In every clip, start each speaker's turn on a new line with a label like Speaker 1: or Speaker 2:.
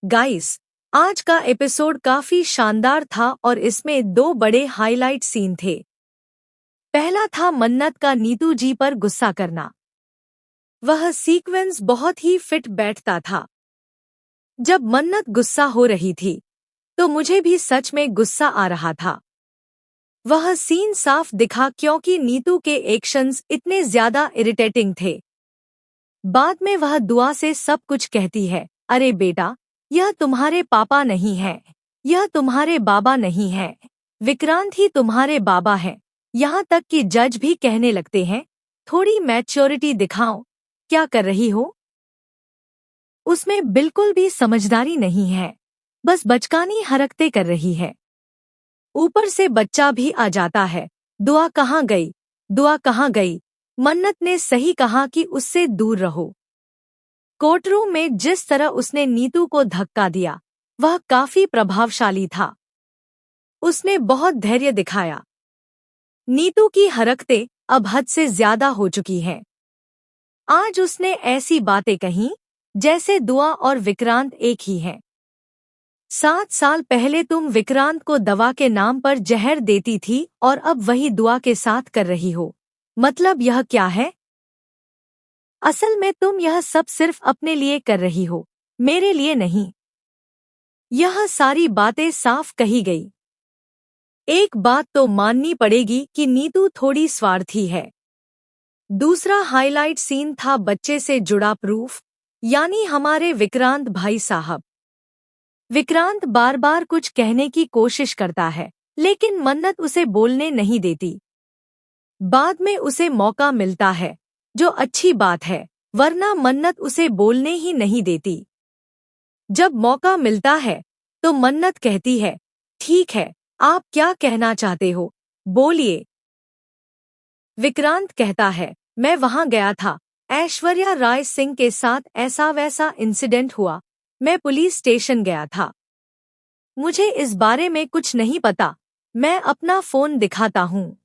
Speaker 1: Guys, आज का episode काफी शानदार था और इसमें दो बड़े हाइलाइट सीन थे। पहला था मन्नत का नीतू जी पर गुस्सा करना। वह सीक्वेंस बहुत ही फिट बैठता था। जब मन्नत गुस्सा हो रही थी तो मुझे भी सच में गुस्सा आ रहा था। वह सीन साफ दिखा क्योंकि नीतू के एक्शंस इतने ज्यादा इरिटेटिंग थे। बाद में वह दुआ से सब कुछ कहती है, अरे बेटा, यह तुम्हारे पापा नहीं है, यह तुम्हारे बाबा नहीं है, विक्रांत ही तुम्हारे बाबा है। यहाँ तक कि जज भी कहने लगते हैं, थोड़ी मैच्योरिटी दिखाओ, क्या कर रही हो? उसमें बिल्कुल भी समझदारी नहीं है, बस बचकानी हरकतें कर रही है। ऊपर से बच्चा भी आ जाता है। दुआ कहाँ गई? दुआ कहाँ गई? मन्नत ने सही कहा कि उससे दूर रहो। कोर्टरूम में जिस तरह उसने नीतू को धक्का दिया, वह काफी प्रभावशाली था। उसने बहुत धैर्य दिखाया। नीतू की हरकतें अब हद से ज्यादा हो चुकी हैं। आज उसने ऐसी बातें कहीं जैसे दुआ और विक्रांत एक ही हैं। 7 साल पहले तुम विक्रांत को दवा के नाम पर जहर देती थी और अब वही दुआ के साथ कर रही हो। मतलब यह क्या है? असल में तुम यह सब सिर्फ अपने लिए कर रही हो, मेरे लिए नहीं। यह सारी बातें साफ कही गई। एक बात तो माननी पड़ेगी कि नीतू थोड़ी स्वार्थी है। दूसरा हाइलाइट सीन था बच्चे से जुड़ा प्रूफ, यानी हमारे विक्रांत भाई साहब। विक्रांत बार बार कुछ कहने की कोशिश करता है, लेकिन मन्नत उसे बोलने नहीं देती। बाद में उसे मौका मिलता है, जो अच्छी बात है, वरना मन्नत उसे बोलने ही नहीं देती। जब मौका मिलता है तो मन्नत कहती है, ठीक है, आप क्या कहना चाहते हो, बोलिए। विक्रांत कहता है, मैं वहां गया था, ऐश्वर्या राय सिंह के साथ ऐसा वैसा इंसिडेंट हुआ, मैं पुलिस स्टेशन गया था। मुझे इस बारे में कुछ नहीं पता, मैं अपना फोन दिखाता हूँ।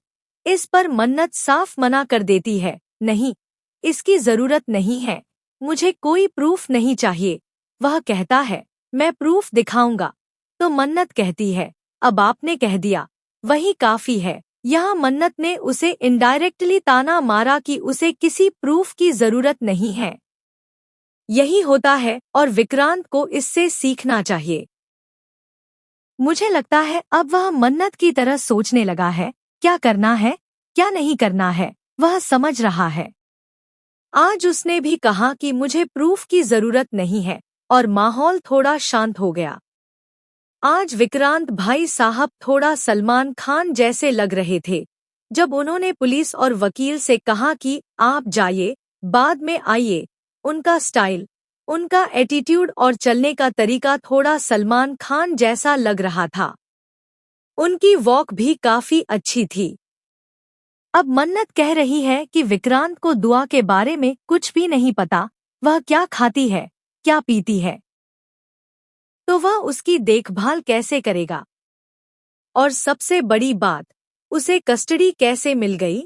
Speaker 1: इस पर मन्नत साफ मना कर देती है, नहीं, इसकी जरूरत नहीं है, मुझे कोई प्रूफ नहीं चाहिए। वह कहता है, मैं प्रूफ दिखाऊंगा। तो मन्नत कहती है, अब आपने कह दिया, वही काफी है। यहाँ मन्नत ने उसे इनडायरेक्टली ताना मारा कि उसे किसी प्रूफ की जरूरत नहीं है। यही होता है और विक्रांत को इससे सीखना चाहिए। मुझे लगता है अब वह मन्नत की तरह सोचने लगा है, क्या करना है, क्या नहीं करना है, वह समझ रहा है। आज उसने भी कहा कि मुझे प्रूफ की जरूरत नहीं है और माहौल थोड़ा शांत हो गया। आज विक्रांत भाई साहब थोड़ा सलमान खान जैसे लग रहे थे। जब उन्होंने पुलिस और वकील से कहा कि आप जाइए, बाद में आइए, उनका स्टाइल, उनका एटीट्यूड और चलने का तरीका थोड़ा सलमान खान जैसा लग रहा था। उनकी वॉक भी काफी अच्छी थी। अब मन्नत कह रही है कि विक्रांत को दुआ के बारे में कुछ भी नहीं पता, वह क्या खाती है, क्या पीती है, तो वह उसकी देखभाल कैसे करेगा? और सबसे बड़ी बात, उसे कस्टडी कैसे मिल गई?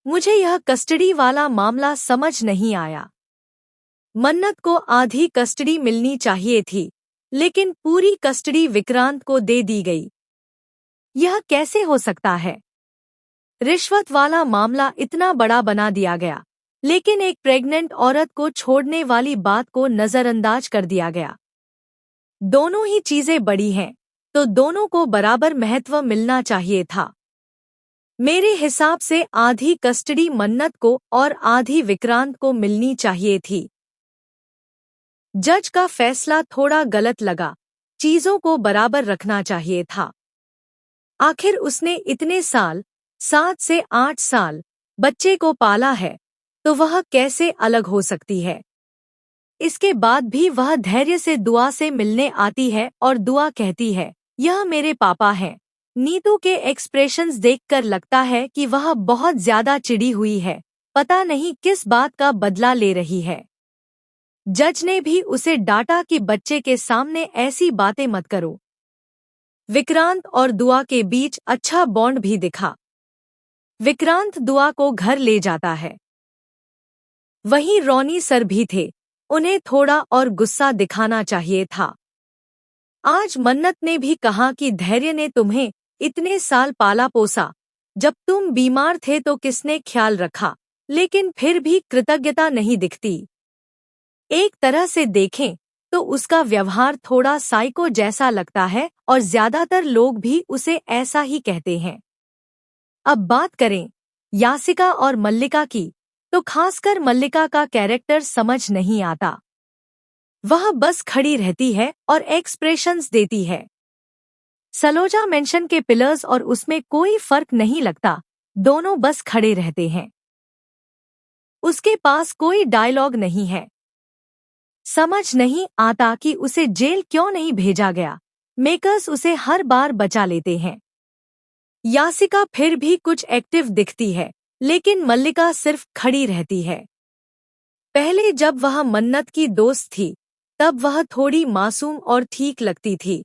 Speaker 1: मुझे यह कस्टडी वाला मामला समझ नहीं आया। मन्नत को आधी कस्टडी मिलनी चाहिए थी, लेकिन पूरी कस्टडी विक्रांत को दे दी गई। यह कैसे हो सकता है? रिश्वत वाला मामला इतना बड़ा बना दिया गया, लेकिन एक प्रेग्नेंट औरत को छोड़ने वाली बात को नजरअंदाज कर दिया गया। दोनों ही चीजें बड़ी हैं, तो दोनों को बराबर महत्व मिलना चाहिए था। मेरे हिसाब से आधी कस्टडी मन्नत को और आधी विक्रांत को मिलनी चाहिए थी। जज का फैसला थोड़ा गलत लगा, चीजों को बराबर रखना चाहिए था। आखिर उसने इतने साल, 7 से 8 साल, बच्चे को पाला है, तो वह कैसे अलग हो सकती है? इसके बाद भी वह धैर्य से दुआ से मिलने आती है और दुआ कहती है, यह मेरे पापा हैं। नीतू के एक्सप्रेशंस देखकर लगता है कि वह बहुत ज्यादा चिढ़ी हुई है, पता नहीं किस बात का बदला ले रही है। जज ने भी उसे डांटा कि बच्चे के सामने ऐसी बातें मत करो। विक्रांत और दुआ के बीच अच्छा बॉन्ड भी दिखा। विक्रांत दुआ को घर ले जाता है। वहीं रोनी सर भी थे, उन्हें थोड़ा और गुस्सा दिखाना चाहिए था। आज मन्नत ने भी कहा कि धैर्य ने तुम्हें इतने साल पाला पोसा, जब तुम बीमार थे तो किसने ख्याल रखा, लेकिन फिर भी कृतज्ञता नहीं दिखती। एक तरह से देखें तो उसका व्यवहार थोड़ा साइको जैसा लगता है और ज्यादातर लोग भी उसे ऐसा ही कहते हैं। अब बात करें यासिका और मल्लिका की, तो खासकर मल्लिका का कैरेक्टर समझ नहीं आता। वह बस खड़ी रहती है और एक्सप्रेशंस देती है। सलोजा मेंशन के पिलर्स और उसमें कोई फर्क नहीं लगता, दोनों बस खड़े रहते हैं। उसके पास कोई डायलॉग नहीं है। समझ नहीं आता कि उसे जेल क्यों नहीं भेजा गया। मेकर्स उसे हर बार बचा लेते हैं। यासिका फिर भी कुछ एक्टिव दिखती है, लेकिन मल्लिका सिर्फ खड़ी रहती है। पहले जब वह मन्नत की दोस्त थी, तब वह थोड़ी मासूम और ठीक लगती थी,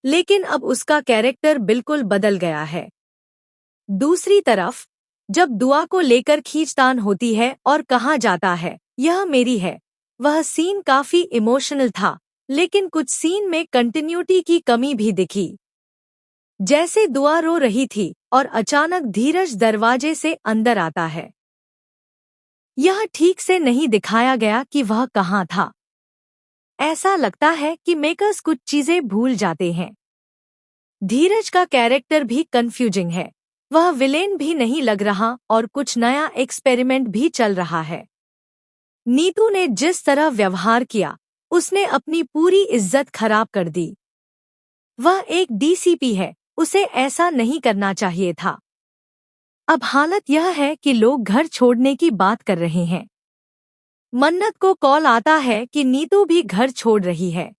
Speaker 1: लेकिन अब उसका कैरेक्टर बिल्कुल बदल गया है। दूसरी तरफ, जब दुआ को लेकर खींचतान होती है और कहा जाता है, यह मेरी है, वह सीन काफी इमोशनल था, लेकिन कुछ सीन में कंटिन्यूटी की कमी भी दिखी। जैसे दुआ रो रही थी और अचानक धीरज दरवाजे से अंदर आता है। यह ठीक से नहीं दिखाया गया कि वह कहाँ था। ऐसा लगता है कि मेकर्स कुछ चीजें भूल जाते हैं। धीरज का कैरेक्टर भी कंफ्यूजिंग है। वह विलेन भी नहीं लग रहा और कुछ नया एक्सपेरिमेंट भी चल रहा है। नीतू ने जिस तरह व्यवहार किया, उसने अपनी पूरी इज्जत खराब कर दी। वह एक डीसीपी है, उसे ऐसा नहीं करना चाहिए था। अब हालत यह है कि लोग घर छोड़ने की बात कर रहे हैं। मन्नत को कॉल आता है कि नीतू भी घर छोड़ रही है।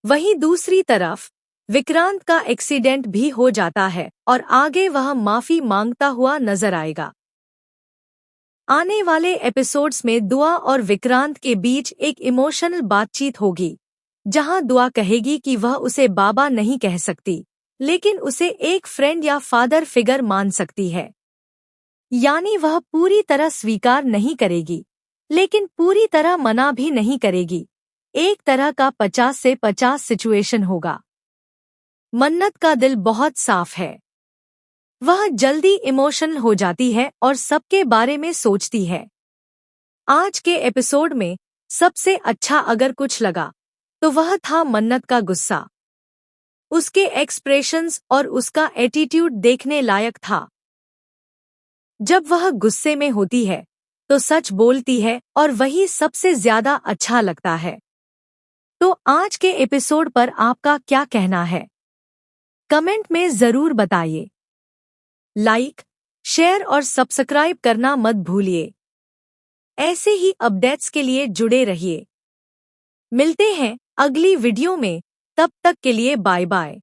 Speaker 1: वहीं दूसरी तरफ विक्रांत का एक्सीडेंट भी हो जाता है और आगे वह माफी मांगता हुआ नजर आएगा। आने वाले एपिसोड्स में दुआ और विक्रांत के बीच एक इमोशनल बातचीत होगी, जहां दुआ कहेगी कि वह उसे बाबा नहीं कह सकती, लेकिन उसे एक फ्रेंड या फादर फिगर मान सकती है। यानी वह पूरी तरह स्वीकार नहीं करेगी, लेकिन पूरी तरह मना भी नहीं करेगी। एक तरह का 50 से 50 सिचुएशन होगा। मन्नत का दिल बहुत साफ है। वह जल्दी इमोशनल हो जाती है और सबके बारे में सोचती है। आज के एपिसोड में सबसे अच्छा अगर कुछ लगा, तो वह था मन्नत का गुस्सा। उसके एक्सप्रेशंस और उसका एटीट्यूड देखने लायक था। जब वह गुस्से में होती है, तो सच बोलती है और वही सबसे ज्यादा अच्छा लगता है। तो आज के एपिसोड पर आपका क्या कहना है? कमेंट में जरूर बताइए। लाइक, शेयर और सब्सक्राइब करना मत भूलिए। ऐसे ही अपडेट्स के लिए जुड़े रहिए। मिलते हैं अगली वीडियो में, तब तक के लिए बाय बाय।